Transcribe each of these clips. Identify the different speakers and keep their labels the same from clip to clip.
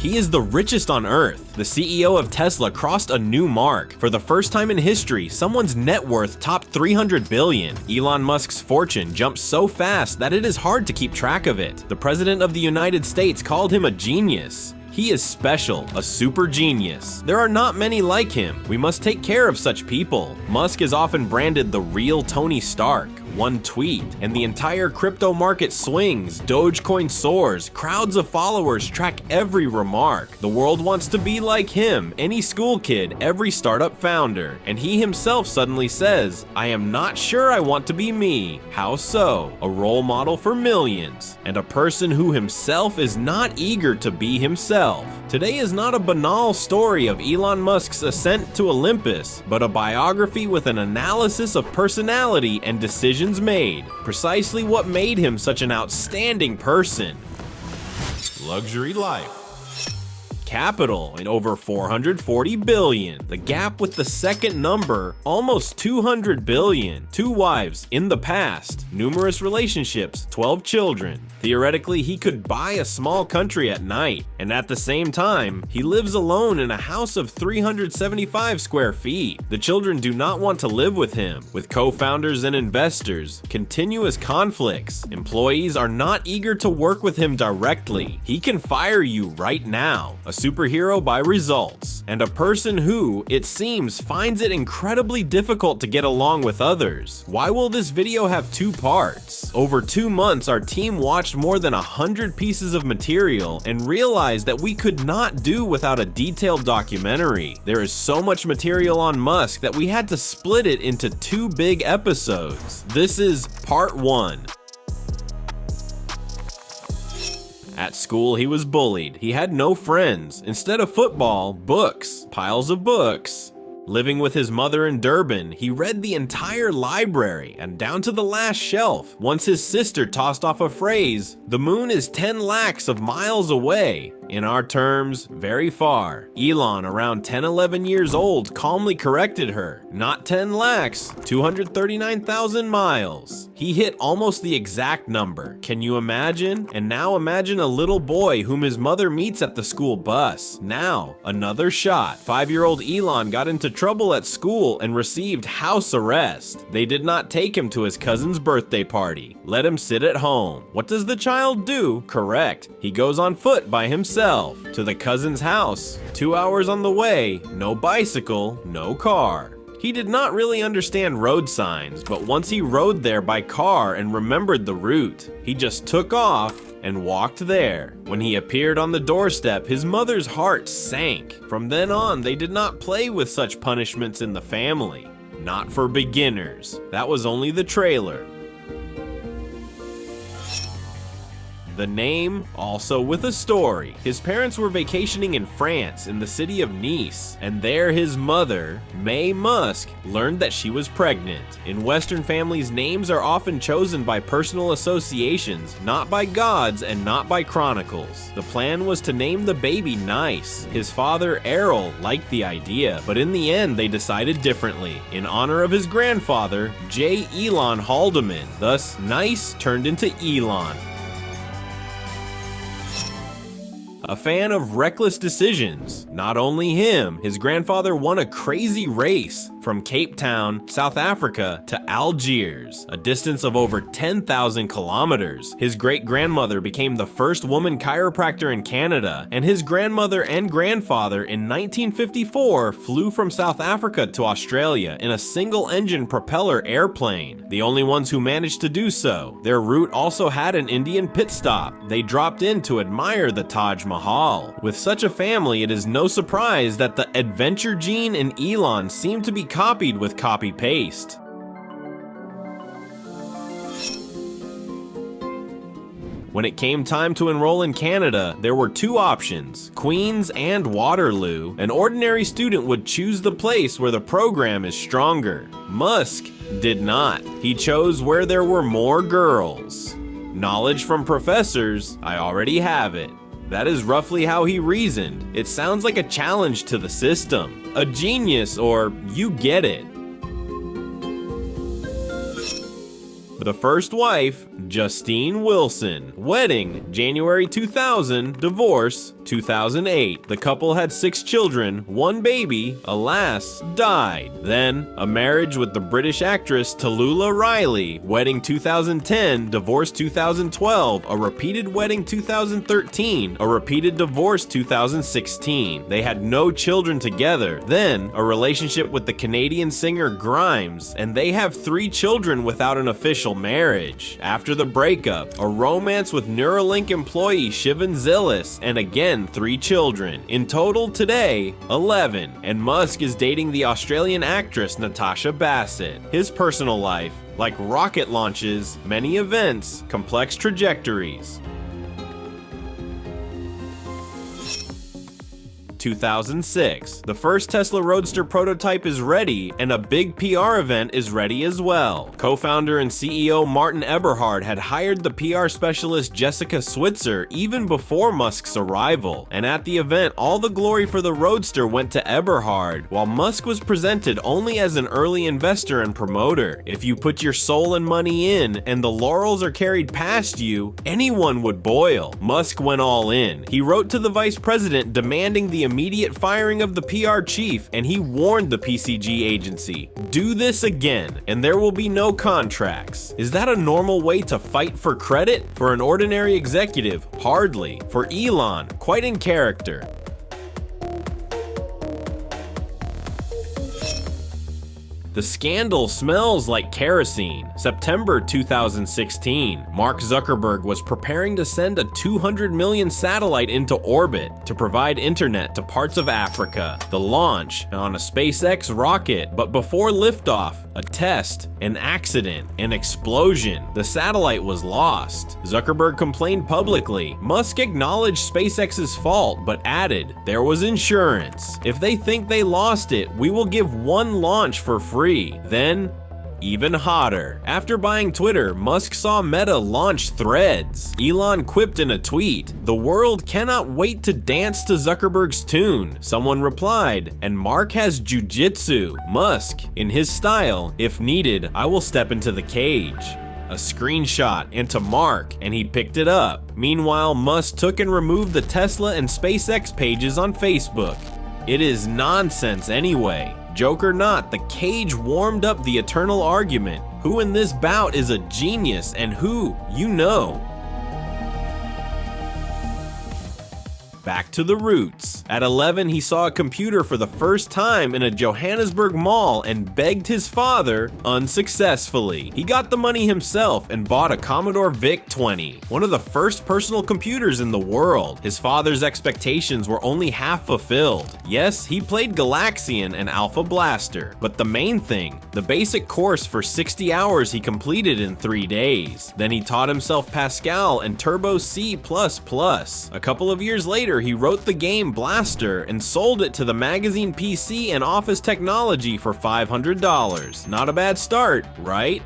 Speaker 1: He is the richest on Earth. The CEO of Tesla crossed a new mark. For the first time in history, someone's net worth topped 300 billion. Elon Musk's fortune jumped so fast that it is hard to keep track of it. The President of the United States called him a genius. He is special, a super genius. There are not many like him. We must take care of such people. Musk is often branded the real Tony Stark. One tweet, and the entire crypto market swings. Dogecoin soars. Crowds of followers track every remark. The world wants to be like him, any school kid, every startup founder. And he himself suddenly says, I am not sure I want to be me. How so? A role model for millions, and a person who himself is not eager to be himself. Today is not a banal story of Elon Musk's ascent to Olympus, but a biography with an analysis of personality and decisions made. Precisely what made him such an outstanding person. Luxury life. Capital in over 440 billion. The gap with the second number, almost 200 billion. 2 wives in the past. Numerous relationships, 12 children. Theoretically, he could buy a small country at night, and at the same time, he lives alone in a house of 375 square feet. The children do not want to live with him. With co-founders and investors, continuous conflicts. Employees are not eager to work with him directly. He can fire you right now. A superhero by results, and a person who, it seems, finds it incredibly difficult to get along with others. Why will this video have 2 parts? Over 2 months, our team watched more than 100 pieces of material and realized that we could not do without a detailed documentary. There is so much material on Musk that we had to split it into 2 big episodes. This is part 1. At school, he was bullied. He had no friends. Instead of football, books. Piles of books. Living with his mother in Durban, he read the entire library and down to the last shelf. Once his sister tossed off a phrase, "The moon is 10 lakhs of miles away." In our terms, very far. Elon, around 10-11 years old, calmly corrected her. Not 10 lakhs, 239,000 miles. He hit almost the exact number. Can you imagine? And now imagine a little boy whom his mother meets at the school bus. Now, another shot. 5-year-old Elon got into trouble at school and received house arrest. They did not take him to his cousin's birthday party. Let him sit at home. What does the child do? Correct. He goes on foot by himself to the cousin's house. 2 hours on the way, no bicycle, no car. He did not really understand road signs, but once he rode there by car and remembered the route, he just took off and walked there. When he appeared on the doorstep, his mother's heart sank. From then on, they did not play with such punishments in the family. Not for beginners. That was only the trailer. The name, also with a story. His parents were vacationing in France in the city of Nice, and there his mother, May Musk, learned that she was pregnant. In Western families, names are often chosen by personal associations, not by gods and not by chronicles. The plan was to name the baby Nice. His father, Errol, liked the idea, but in the end they decided differently, in honor of his grandfather, J. Elon Haldeman. Thus, Nice turned into Elon. A fan of reckless decisions. Not only him, his grandfather won a crazy race from Cape Town, South Africa to Algiers, a distance of over 10,000 kilometers. His great-grandmother became the first woman chiropractor in Canada, and his grandmother and grandfather in 1954 flew from South Africa to Australia in a single-engine propeller airplane, the only ones who managed to do so. Their route also had an Indian pit stop. They dropped in to admire the Taj Mahal. With such a family, it is no surprise that the adventure gene in Elon seemed to be copied with copy-paste. When it came time to enroll in Canada, there were 2 options, Queen's and Waterloo. An ordinary student would choose the place where the program is stronger. Musk did not. He chose where there were more girls. Knowledge from professors, I already have it. That is roughly how he reasoned. It sounds like a challenge to the system. A genius, or you get it. The first wife, Justine Wilson. Wedding, January 2000. Divorce, 2008. The couple had 6 children. One baby, alas, died. Then, a marriage with the British actress Tallulah Riley. Wedding 2010. Divorce 2012. A repeated wedding 2013. A repeated divorce 2016. They had no children together. Then, a relationship with the Canadian singer Grimes, and they have 3 children without an official marriage. After the breakup, a romance with Neuralink employee Shivan Zilis, and again 3 children. In total today, 11. And Musk is dating the Australian actress Natasha Bassett. His personal life, like rocket launches, many events, complex trajectories. 2006. The first Tesla Roadster prototype is ready, and a big PR event is ready as well. Co-founder and CEO Martin Eberhard had hired the PR specialist Jessica Switzer even before Musk's arrival, and at the event, all the glory for the Roadster went to Eberhard, while Musk was presented only as an early investor and promoter. If you put your soul and money in, and the laurels are carried past you, anyone would boil. Musk went all in. He wrote to the vice president demanding the immediate firing of the PR chief, and he warned the PCG agency, "Do this again, and there will be no contracts." Is that a normal way to fight for credit? For an ordinary executive, hardly. For Elon, quite in character. The scandal smells like kerosene. September 2016. Mark Zuckerberg was preparing to send a 200 million satellite into orbit to provide internet to parts of Africa. The launch on a SpaceX rocket, but before liftoff, a test, an accident, an explosion. The satellite was lost. Zuckerberg complained publicly. Musk acknowledged SpaceX's fault, but added, "There was insurance. If they think they lost it, we will give one launch for free." Then, even hotter. After buying Twitter, Musk saw Meta launch Threads. Elon quipped in a tweet, "The world cannot wait to dance to Zuckerberg's tune." Someone replied, "And Mark has jujitsu." Musk, in his style, "If needed, I will step into the cage." A screenshot into Mark, and he picked it up. Meanwhile, Musk took and removed the Tesla and SpaceX pages on Facebook. It is nonsense anyway. Joke or not, the cage warmed up the eternal argument. Who in this bout is a genius and who, you know? Back to the roots. At 11, he saw a computer for the first time in a Johannesburg mall and begged his father unsuccessfully. He got the money himself and bought a Commodore VIC-20, one of the first personal computers in the world. His father's expectations were only half fulfilled. Yes, he played Galaxian and Alpha Blaster, but the main thing, the basic course for 60 hours he completed in 3 days. Then he taught himself Pascal and Turbo C++. A couple of years later, he wrote the game Blaster and sold it to the magazine PC and Office Technology for $500. Not a bad start, right?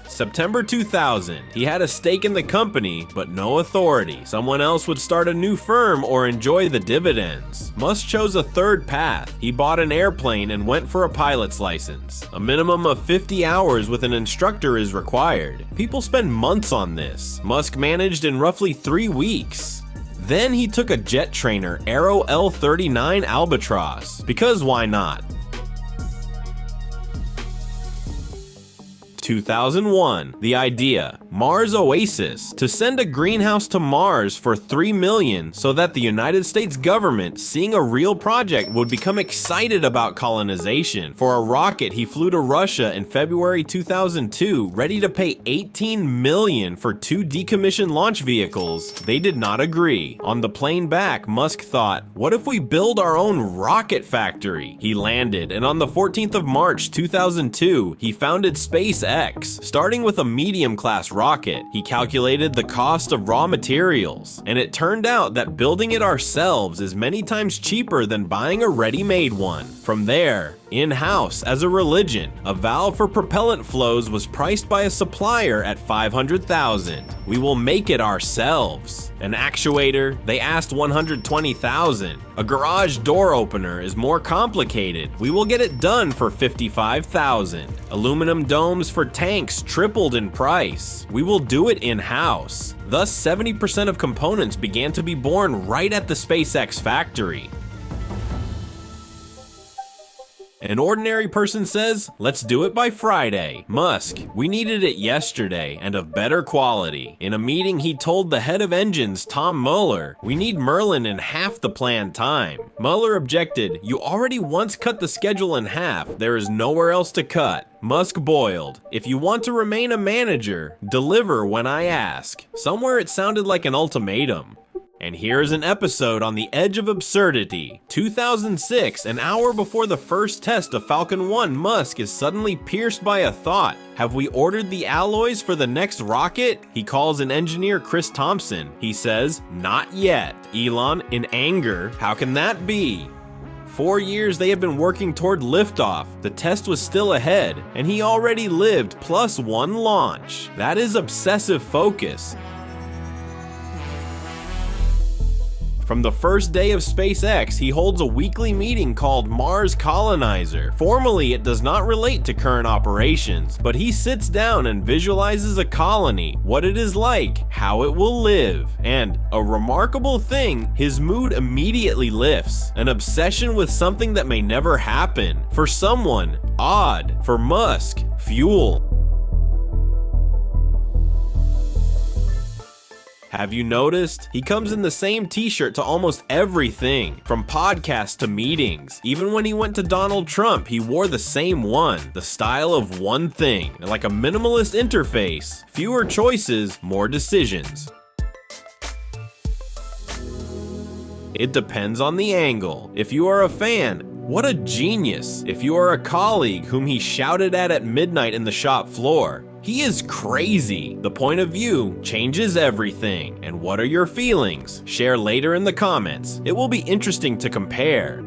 Speaker 1: September 2000. He had a stake in the company, but no authority. Someone else would start a new firm or enjoy the dividends. Musk chose a third path. He bought an airplane and went for a pilot's license. A minimum of 50 hours with an instructor is required. People spend months on this. Musk managed in roughly 3 weeks. Then he took a jet trainer, Aero L39 Albatross, because why not? 2001. The idea, Mars Oasis, to send a greenhouse to Mars for $3 million so that the United States government, seeing a real project, would become excited about colonization. For a rocket, he flew to Russia in February 2002, ready to pay $18 million for 2 decommissioned launch vehicles. They did not agree. On the plane back, Musk thought, what if we build our own rocket factory? He landed, and on the 14th of March 2002, he founded SpaceX. Starting with a medium-class rocket, he calculated the cost of raw materials, and it turned out that building it ourselves is many times cheaper than buying a ready-made one. From there, in-house as a religion. A valve for propellant flows was priced by a supplier at $500,000. We will make it ourselves. An actuator, they asked $120,000. A garage door opener is more complicated. We will get it done for $55,000. Aluminum domes for tanks tripled in price. We will do it in-house. Thus, 70% of components began to be born right at the SpaceX factory. An ordinary person says, let's do it by Friday. Musk, we needed it yesterday and of better quality. In a meeting, he told the head of engines, Tom Mueller, we need Merlin in half the planned time. Mueller objected, you already once cut the schedule in half. There is nowhere else to cut. Musk boiled, if you want to remain a manager, deliver when I ask. Somewhere it sounded like an ultimatum. And here's an episode on the edge of absurdity. 2006, an hour before the first test of Falcon 1, Musk is suddenly pierced by a thought. Have we ordered the alloys for the next rocket? He calls an engineer, Chris Thompson. He says, not yet. Elon, in anger, how can that be? 4 years they had been working toward liftoff. The test was still ahead, and he already lived +1 launch. That is obsessive focus. From the first day of SpaceX, he holds a weekly meeting called Mars Colonizer. Formally, it does not relate to current operations, but he sits down and visualizes a colony, what it is like, how it will live, and, a remarkable thing, his mood immediately lifts. An obsession with something that may never happen. For someone, odd. For Musk, fuel. Have you noticed? He comes in the same t-shirt to almost everything, from podcasts to meetings. Even when he went to Donald Trump, he wore the same one, the style of one thing, like a minimalist interface. Fewer choices, more decisions. It depends on the angle. If you are a fan, what a genius. If you are a colleague whom he shouted at midnight in the shop floor, he is crazy. The point of view changes everything. And what are your feelings? Share later in the comments. It will be interesting to compare.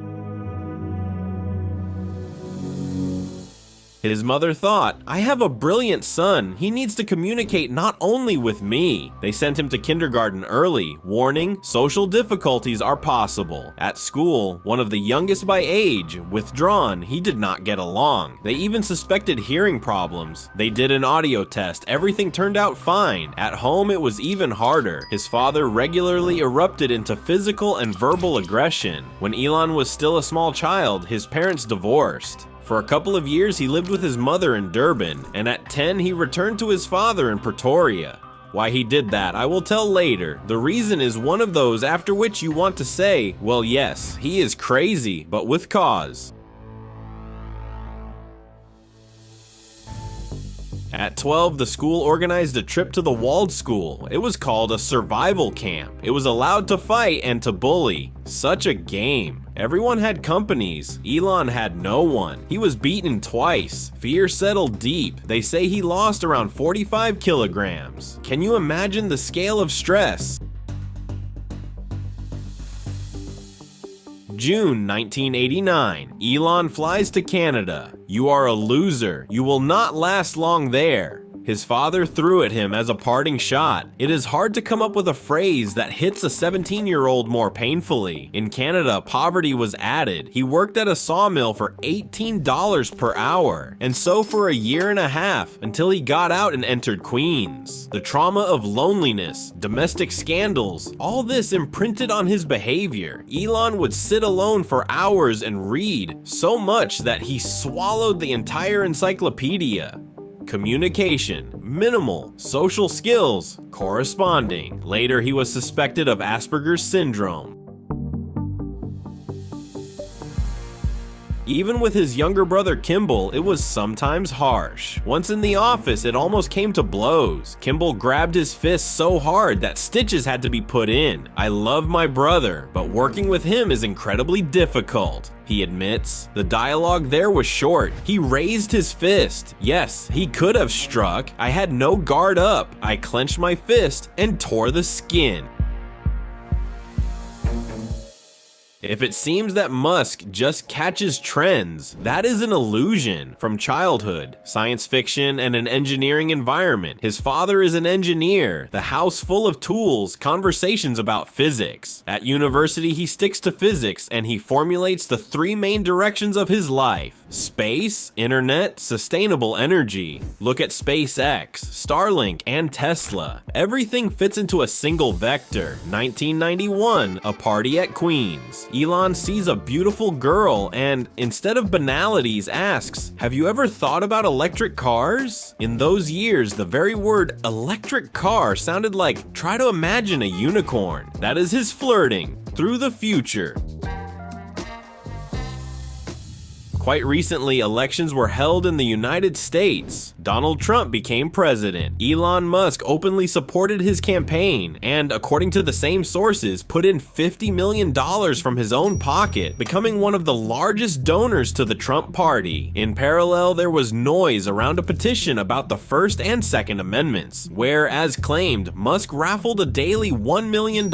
Speaker 1: His mother thought, I have a brilliant son. He needs to communicate not only with me. They sent him to kindergarten early. Warning, social difficulties are possible. At school, one of the youngest by age, withdrawn, he did not get along. They even suspected hearing problems. They did an audio test. Everything turned out fine. At home, it was even harder. His father regularly erupted into physical and verbal aggression. When Elon was still a small child, his parents divorced. For a couple of years, he lived with his mother in Durban, and at 10, he returned to his father in Pretoria. Why he did that, I will tell later. The reason is one of those after which you want to say, well, yes, he is crazy, but with cause. At 12, the school organized a trip to the walled school. It was called a survival camp. It was allowed to fight and to bully. Such a game. Everyone had companies. Elon had no one. He was beaten twice. Fear settled deep. They say he lost around 45 kilograms. Can you imagine the scale of stress? June 1989, Elon flies to Canada. You are a loser. You will not last long there. His father threw at him as a parting shot. It is hard to come up with a phrase that hits a 17-year-old more painfully. In Canada, poverty was added. He worked at a sawmill for $18 per hour, and so for a year and a half, until he got out and entered Queens. The trauma of loneliness, domestic scandals, all this imprinted on his behavior. Elon would sit alone for hours and read, so much that he swallowed the entire encyclopedia. Communication, minimal, social skills, corresponding. Later, he was suspected of Asperger's syndrome. Even with his younger brother Kimball, it was sometimes harsh. Once in the office, it almost came to blows. Kimball grabbed his fist so hard that stitches had to be put in. I love my brother, but working with him is incredibly difficult, he admits. The dialogue there was short. He raised his fist. Yes, he could have struck. I had no guard up. I clenched my fist and tore the skin. If it seems that Musk just catches trends, that is an illusion. From childhood, science fiction, and an engineering environment. His father is an engineer, the house full of tools, conversations about physics. At university, he sticks to physics and he formulates the three main directions of his life: space, internet, sustainable energy. Look at SpaceX, Starlink, and Tesla. Everything fits into a single vector. 1991, a party at Queens. Elon sees a beautiful girl and, instead of banalities, asks, "Have you ever thought about electric cars?" In those years, the very word electric car sounded like, try to imagine a unicorn. That is his flirting through the future. Quite recently, elections were held in the United States. Donald Trump became president. Elon Musk openly supported his campaign and, according to the same sources, put in $50 million from his own pocket, becoming one of the largest donors to the Trump party. In parallel, there was noise around a petition about the First and Second Amendments, where, as claimed, Musk raffled a daily $1 million,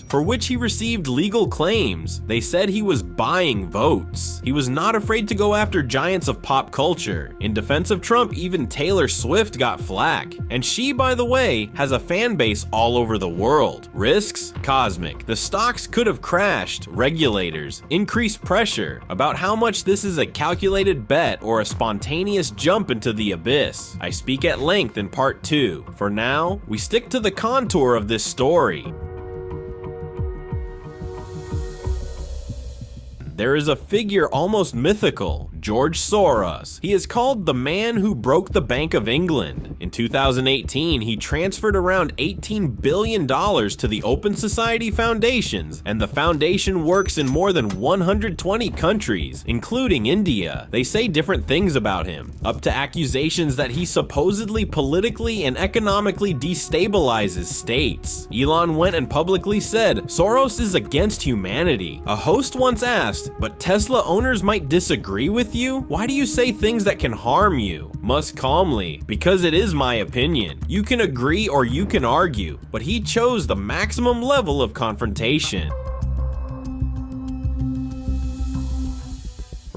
Speaker 1: for which he received legal claims. They said he was buying votes. He was not afraid to go after giants of pop culture. In defense of Trump, even Taylor Swift got flack. And she, by the way, has a fan base all over the world. Risks? Cosmic. The stocks could have crashed. Regulators. Increased pressure. About how much this is a calculated bet or a spontaneous jump into the abyss. I speak at length in part 2. For now, we stick to the contour of this story. There is a figure almost mythical, George Soros. He is called the man who broke the Bank of England. In 2018, he transferred around $18 billion to the Open Society Foundations, and the foundation works in more than 120 countries, including India. They say different things about him, up to accusations that he supposedly politically and economically destabilizes states. Elon went and publicly said, "Soros is against humanity." A host once asked, "But Tesla owners might disagree with you? Why do you say things that can harm you?" Musk calmly, "Because it is my opinion. You can agree or you can argue," but he chose the maximum level of confrontation.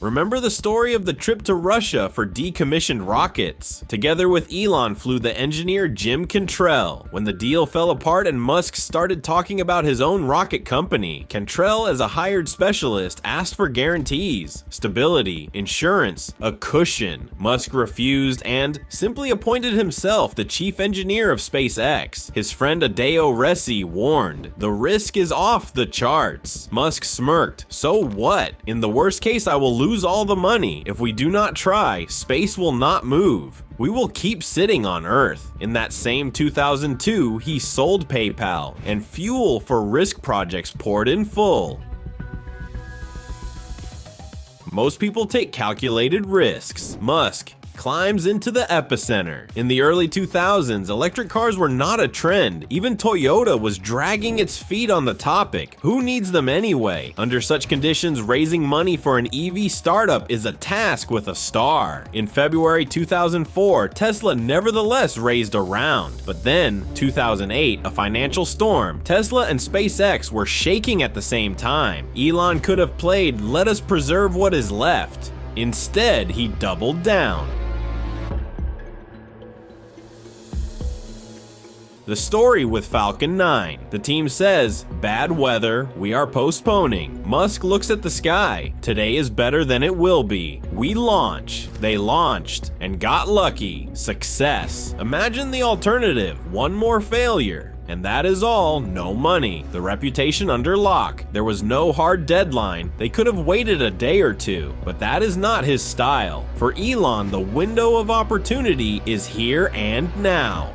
Speaker 1: Remember the story of the trip to Russia for decommissioned rockets? Together with Elon flew the engineer Jim Cantrell. When the deal fell apart and Musk started talking about his own rocket company, Cantrell, as a hired specialist, asked for guarantees, stability, insurance, a cushion. Musk refused and simply appointed himself the chief engineer of SpaceX. His friend Adeo Resi warned, "The risk is off the charts." Musk smirked, "So what? In the worst case, I will lose all the money. If we do not try, space will not move. We will keep sitting on Earth." In that same 2002, he sold PayPal, and fuel for risk projects poured in full. Most people take calculated risks. Musk climbs into the epicenter. In the early 2000s, electric cars were not a trend. Even Toyota was dragging its feet on the topic. Who needs them anyway? Under such conditions, raising money for an EV startup is a task with a star. In February 2004, Tesla nevertheless raised a round. But then, 2008, a financial storm. Tesla and SpaceX were shaking at the same time. Elon could have played "let us preserve what is left." Instead, he doubled down. The story with Falcon 9. The team says, "Bad weather, we are postponing." Musk looks at the sky. "Today is better than it will be. We launch." They launched and got lucky. Success. Imagine the alternative. One more failure. And that is all, no money. The reputation under lock. There was no hard deadline. They could have waited a day or two, but that is not his style. For Elon, the window of opportunity is here and now.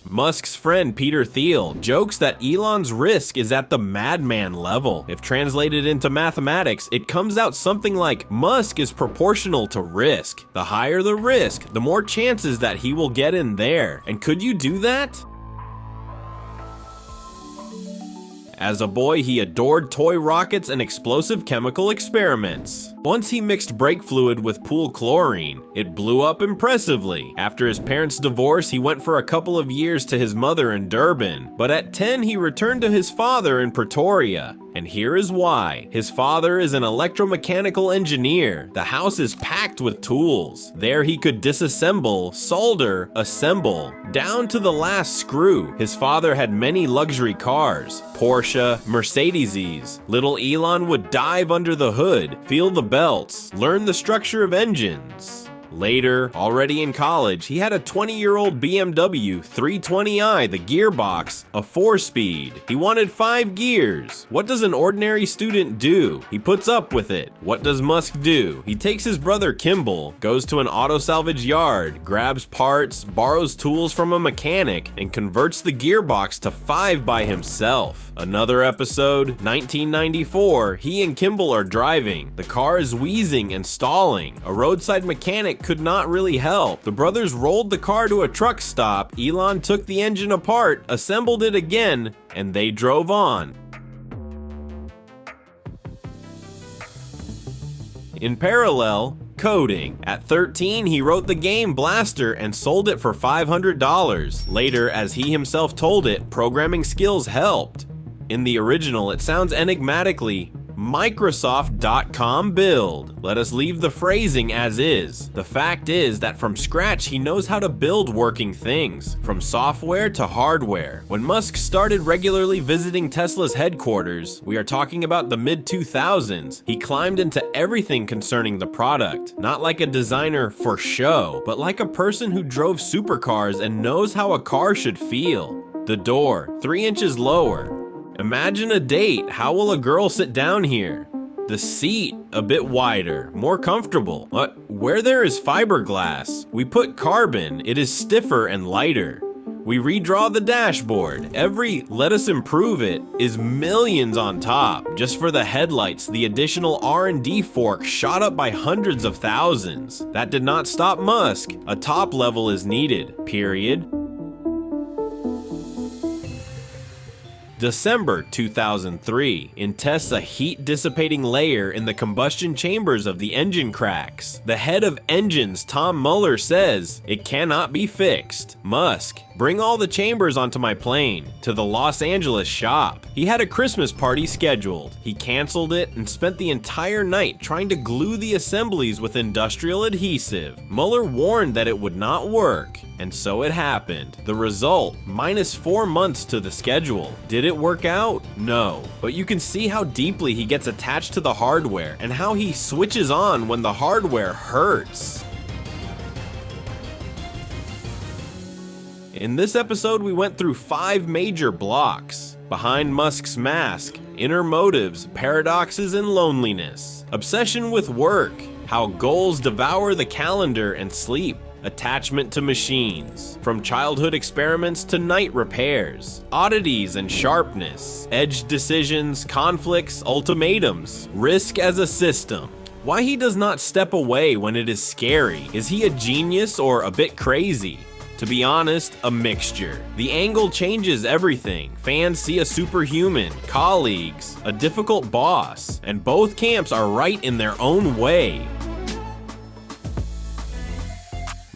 Speaker 1: Musk's friend Peter Thiel jokes that Elon's risk is at the madman level. If translated into mathematics, it comes out something like Musk is proportional to risk. The higher the risk, the more chances that he will get in there. And could you do that? As a boy, he adored toy rockets and explosive chemical experiments. Once he mixed brake fluid with pool chlorine, it blew up impressively. After his parents' divorce, he went for a couple of years to his mother in Durban, but at 10 he returned to his father in Pretoria. And here is why. His father is an electromechanical engineer. The house is packed with tools. There he could disassemble, solder, assemble, down to the last screw. His father had many luxury cars, Porsche, Mercedes-Es. Little Elon would dive under the hood, feel the belts, learn the structure of engines. Later, already in college, he had a 20-year-old BMW 320i, the gearbox, a 4-speed. He wanted 5 gears. What does an ordinary student do? He puts up with it. What does Musk do? He takes his brother Kimball, goes to an auto salvage yard, grabs parts, borrows tools from a mechanic, and converts the gearbox to 5 by himself. Another episode, 1994, he and Kimball are driving. The car is wheezing and stalling. A roadside mechanic could not really help. The brothers rolled the car to a truck stop. Elon took the engine apart, assembled it again, and they drove on. In parallel, coding. At 13, he wrote the game Blaster and sold it for $500. Later, as he himself told it, programming skills helped. In the original, it sounds enigmatically Microsoft.com build. Let us leave the phrasing as is. The fact is that from scratch he knows how to build working things, from software to hardware. When Musk started regularly visiting Tesla's headquarters, we are talking about the mid-2000s, he climbed into everything concerning the product, not like a designer for show, but like a person who drove supercars and knows how a car should feel. The door, 3 inches lower. Imagine a date. How will a girl sit down here? The seat, a bit wider, more comfortable. But where there is fiberglass, we put carbon. It is stiffer and lighter. We redraw the dashboard. Every "let us improve it" is millions on top. Just for the headlights, the additional R&D fork shot up by hundreds of thousands. That did not stop Musk. A top level is needed, period. December 2003. In tests a heat-dissipating layer in the combustion chambers of the engine cracks. The head of engines, Tom Mueller, says, "It cannot be fixed." Musk, "Bring all the chambers onto my plane," to the Los Angeles shop. He had a Christmas party scheduled. He canceled it and spent the entire night trying to glue the assemblies with industrial adhesive. Mueller warned that it would not work. And so it happened. The result, -4 months to the schedule. Did it work out? No. But you can see how deeply he gets attached to the hardware and how he switches on when the hardware hurts. In this episode, we went through 5 major blocks. Behind Musk's mask, inner motives, paradoxes, and loneliness. Obsession with work, how goals devour the calendar and sleep. Attachment to machines, from childhood experiments to night repairs, oddities and sharpness, edged decisions, conflicts, ultimatums, risk as a system. Why he does not step away when it is scary. Is he a genius or a bit crazy? To be honest, a mixture. The angle changes everything. Fans see a superhuman, colleagues, a difficult boss, and both camps are right in their own way.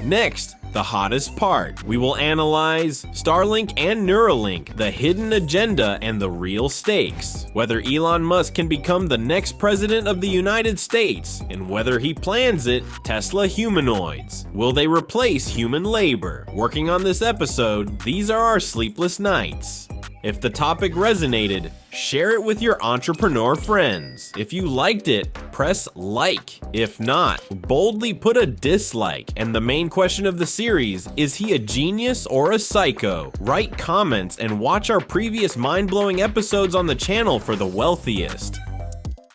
Speaker 1: Next, the hottest part. We will analyze Starlink and Neuralink, the hidden agenda and the real stakes. Whether Elon Musk can become the next president of the United States, and whether he plans it, Tesla humanoids. Will they replace human labor? Working on this episode, these are our sleepless nights. If the topic resonated, share it with your entrepreneur friends. If you liked it, press like. If not, boldly put a dislike. And the main question of the series, is he a genius or a psycho? Write comments and watch our previous mind-blowing episodes on the channel for the wealthiest.